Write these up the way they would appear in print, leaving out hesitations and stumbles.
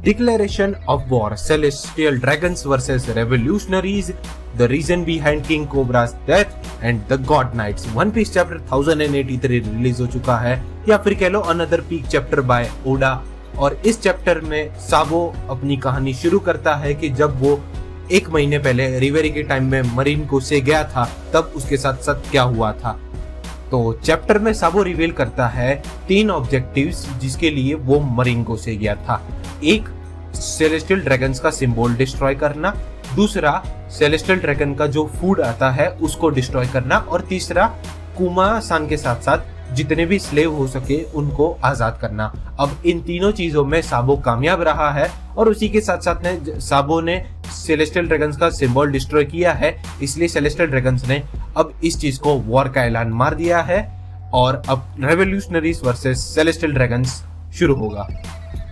Declaration of War, Celestial Dragons vs Revolutionaries, the reason behind King Cobra's death and the God Knights. One Piece chapter 1083 रिलीज हो चुका है, या फिर कह लो another peak chapter by Oda. और इस चैप्टर में साबो अपनी कहानी शुरू करता है कि जब वो 1 महीने पहले रिवेरी के टाइम में मरीन को से गया था, तब उसके साथ साथ क्या हुआ था। तो चैप्टर में साबो रिवील करता है 3 ऑब्जेक्टिव्स जिसके लिए वो मरीन को से गया था। एक, सेलेस्टियल ड्रैगन्स का सिंबल डिस्ट्रॉय करना, दूसरा सेलेस्टियल ड्रैगन का जो फूड आता है उसको डिस्ट्रॉय करना, और तीसरा कुमा सान के साथ साथ जितने भी स्लेव हो सके उनको आजाद करना। अब इन तीनों चीजों में साबो कामयाब रहा है, और उसी के साथ साथ ने साबो ने सेलेस्टियल ड्रैगन्स का सिंबल डिस्ट्रॉय किया है, इसलिए सेलेस्टियल ड्रैगन्स ने अब इस चीज को वॉर का ऐलान मार दिया है, और अब रेवोल्यूशनरीज वर्सेस सेलेस्टियल ड्रैगन्स शुरू होगा।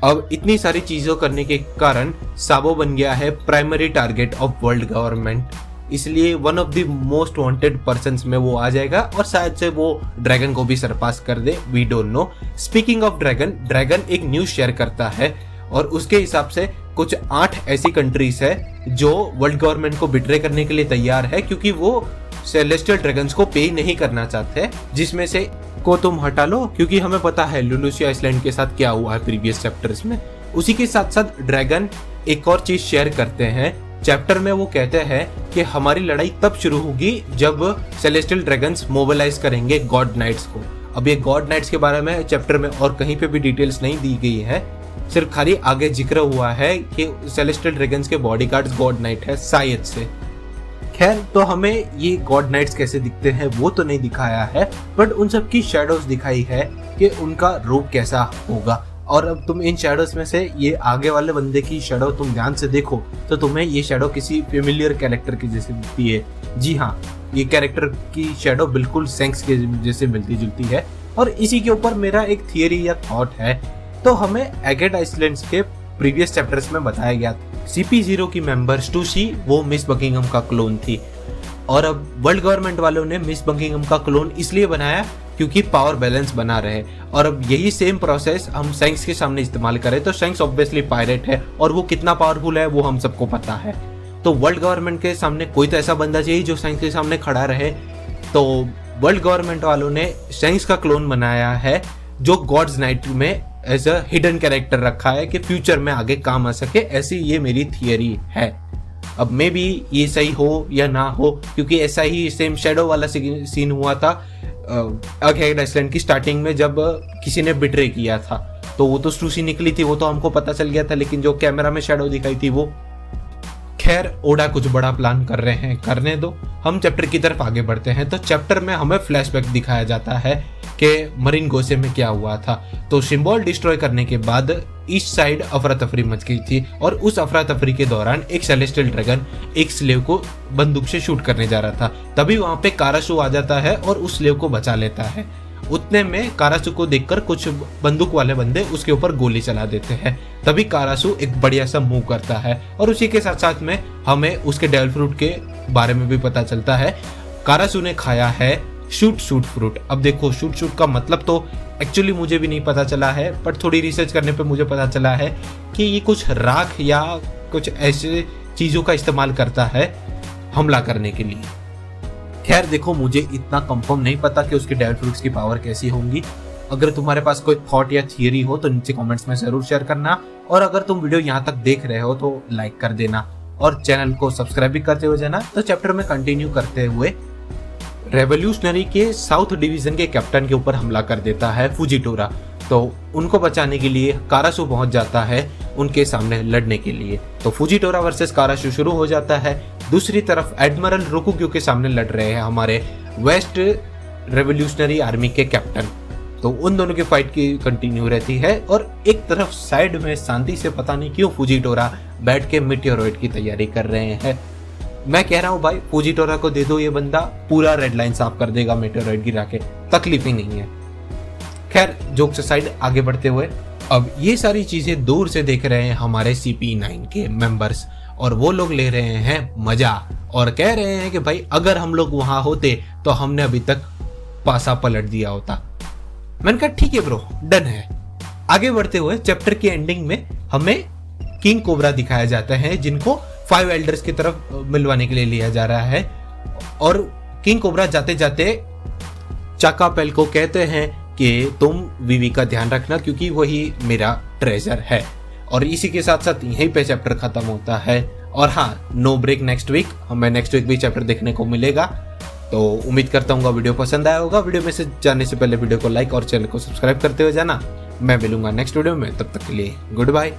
अब इतनी सारी चीजों करने के कारण साबो बन गया है primary target of world government, इसलिए one of the most wanted persons में वो आ जाएगा, और शायद से वो ड्रैगन को भी सरपास कर दे, we don't know. Speaking of dragon, dragon एक न्यूज शेयर करता है, और उसके हिसाब से कुछ 8 ऐसी कंट्रीज है जो वर्ल्ड गवर्नमेंट को बिट्रे करने के लिए तैयार है, क्योंकि वो सेलेस्टियल ड्रैगन्स को पे नहीं करना चाहते, जिसमें से को तुम हटा लो, क्योंकि हमें पता है लुलुसिया आइसलैंड के साथ क्या हुआ है प्रीवियस चैप्टर्स में। उसी के साथ साथ ड्रैगन एक और चीज शेयर करते हैं चैप्टर में, वो कहते हैं कि हमारी लड़ाई तब शुरू होगी जब सेलेस्टियल ड्रैगन्स मोबिलाइज करेंगे गॉड नाइट्स को। अब ये गॉड नाइट्स के बारे में चैप्टर में और कहीं पे भी डिटेल्स नहीं दी गई है, सिर्फ खाली आगे जिक्र हुआ है कि सेलेस्टियल ड्रैगन्स के बॉडीगार्ड्स गॉड नाइट है शायद से। खैर, तो हमें ये गॉड नाइट्स कैसे दिखते हैं वो तो नहीं दिखाया है, बट उन सब की शैडोज दिखाई है कि उनका रूप कैसा होगा। और अब तुम इन शैडोज में से ये आगे वाले बंदे की शैडो तुम ध्यान से देखो तो तुम्हें ये शैडो किसी फेमिलियर कैरेक्टर की जैसे दिखती है। जी हाँ, ये कैरेक्टर की शैडो बिल्कुल सेंक्स के जैसे मिलती जुलती है। और इसी के ऊपर मेरा एक थियरी या थॉट है। तो हमें एगेट आइसलैंड्स के प्रीवियस चैप्टर्स में बताया गया CP0 की मेंबर स्टूसी वो मिस बकिंगम का क्लोन थी, और अब वर्ल्ड गवर्नमेंट वालों ने मिस बकिंगम का क्लोन इसलिए बनाया क्योंकि पावर बैलेंस बना रहे। और अब यही सेम प्रोसेस हम शैंक्स के सामने इस्तेमाल करें तो शैंक्स ऑब्वियसली पायरेट है, और वो कितना पावरफुल है वो हम सबको पता है। तो वर्ल्ड गवर्नमेंट के सामने कोई तो ऐसा बंदा चाहिए जो शैंक्स के सामने खड़ा रहे। तो वर्ल्ड गवर्नमेंट वालों ने शैंक्स का क्लोन बनाया है जो गॉड्स नाइट में एज अ हिडन कैरेक्टर रखा है कि फ्यूचर में आगे काम आ सके, ऐसी ये मेरी थियरी है। अब मे बी ये सही हो या ना हो, क्योंकि ऐसा ही सेम शैडो वाला सीन हुआ था एगेट आइसलैंड की स्टार्टिंग में जब किसी ने बिट्रे किया था। तो वो तो स्टूसी निकली थी, वो तो हमको पता चल गया था, लेकिन जो कैमरा में शैडो दिखाई थी वो। खैर, ओडा कुछ बड़ा प्लान कर रहे हैं, करने दो। हम चैप्टर की तरफ आगे बढ़ते हैं। तो चैप्टर में हमें फ्लैशबैक दिखाया जाता है कि मरीन गोसे में क्या हुआ था। तो सिंबल डिस्ट्रॉय करने के बाद ईस्ट साइड अफरा तफरी मच गई थी, और उस अफरा तफरी के दौरान एक सेलेस्टियल ड्रैगन एक स्लेव को बंदूक से शूट करने जा रहा था। तभी वहां पे कारासू आ जाता है और उस स्लेव को बचा लेता है। उतने में कारासू को देखकर कुछ बंदूक वाले बंदे उसके ऊपर गोली चला देते हैं। तभी कारासू एक बढ़िया सा मूव करता है, और उसी के साथ साथ में हमें उसके डेविल फ्रूट के बारे में भी पता चलता है। कारासू ने खाया है शूट फ्रूट। अब देखो, शूट का मतलब तो एक्चुअली मुझे भी नहीं पता चला है, पर थोड़ी रिसर्च करने पे मुझे पता चला है कि ये कुछ राख या कुछ ऐसे चीजों का इस्तेमाल करता है हमला करने के लिए। खैर देखो, मुझे इतना कंफर्म नहीं पता कि उसके डेविल फ्रूट्स की पावर कैसी होंगी। अगर तुम्हारे पास कोई थॉट या थियरी हो तो नीचे कमेंट्स में जरूर शेयर करना, और अगर तुम वीडियो यहाँ तक देख रहे हो तो लाइक कर देना, और चैनल को सब्सक्राइब भी करते हुए जाना। तो चैप्टर में कंटिन्यू करते हुए रेवोल्यूशनरी के साउथ डिवीजन के कैप्टन के ऊपर हमला कर देता है फुजिटोरा। तो उनको बचाने के लिए कारासू पहुंच जाता है उनके सामने लड़ने के लिए। तो फुजिटोरा वर्सेस कारासू शुरू हो जाता है। दूसरी तरफ एडमिरल रोकुग्यो के सामने लड़ रहे हैं हमारे वेस्ट रेवोल्यूशनरी आर्मी के कैप्टन। तो उन दोनों की फाइट की कंटिन्यू रहती है, और एक तरफ साइड में शांति से पता नहीं क्यों फुजिटोरा बैठ के मीटियोरॉइड की तैयारी कर रहे हैं। मैं कह रहा हूँ भाई, फुजिटोरा को दे दो, ये बंदा पूरा रेड लाइन साफ कर देगा मीटियोरॉइड गिरा के, तकलीफ ही नहीं है। खैर, जोक से साइड आगे बढ़ते हुए अब ये सारी चीजें दूर से देख रहे हैं हमारे CP9 के मेंबर्स, और वो लोग ले रहे हैं मजा, और कह रहे हैं कि भाई अगर हम लोग वहां होते तो हमने अभी तक पासा पलट दिया होता। मैंने कहा ठीक है ब्रो, डन है। आगे बढ़ते हुए चैप्टर की एंडिंग में हमें किंग कोबरा दिखाया जाता है जिनको 5 एल्डर्स की तरफ मिलवाने के लिए लिया जा रहा है। और किंग कोबरा जाते जाते चाकापेल को कहते हैं कि तुम विवी का ध्यान रखना क्योंकि वही मेरा ट्रेजर है। और इसी के साथ साथ यहीं पे चैप्टर खत्म होता है। और हाँ, नो ब्रेक नेक्स्ट वीक, हमें नेक्स्ट वीक भी चैप्टर देखने को मिलेगा। तो उम्मीद करता हूँ वीडियो पसंद आया होगा। वीडियो में से जाने से पहले वीडियो को लाइक और चैनल को सब्सक्राइब करते हुए जाना। मैं मिलूंगा नेक्स्ट वीडियो में, तब तक के लिए गुड बाय।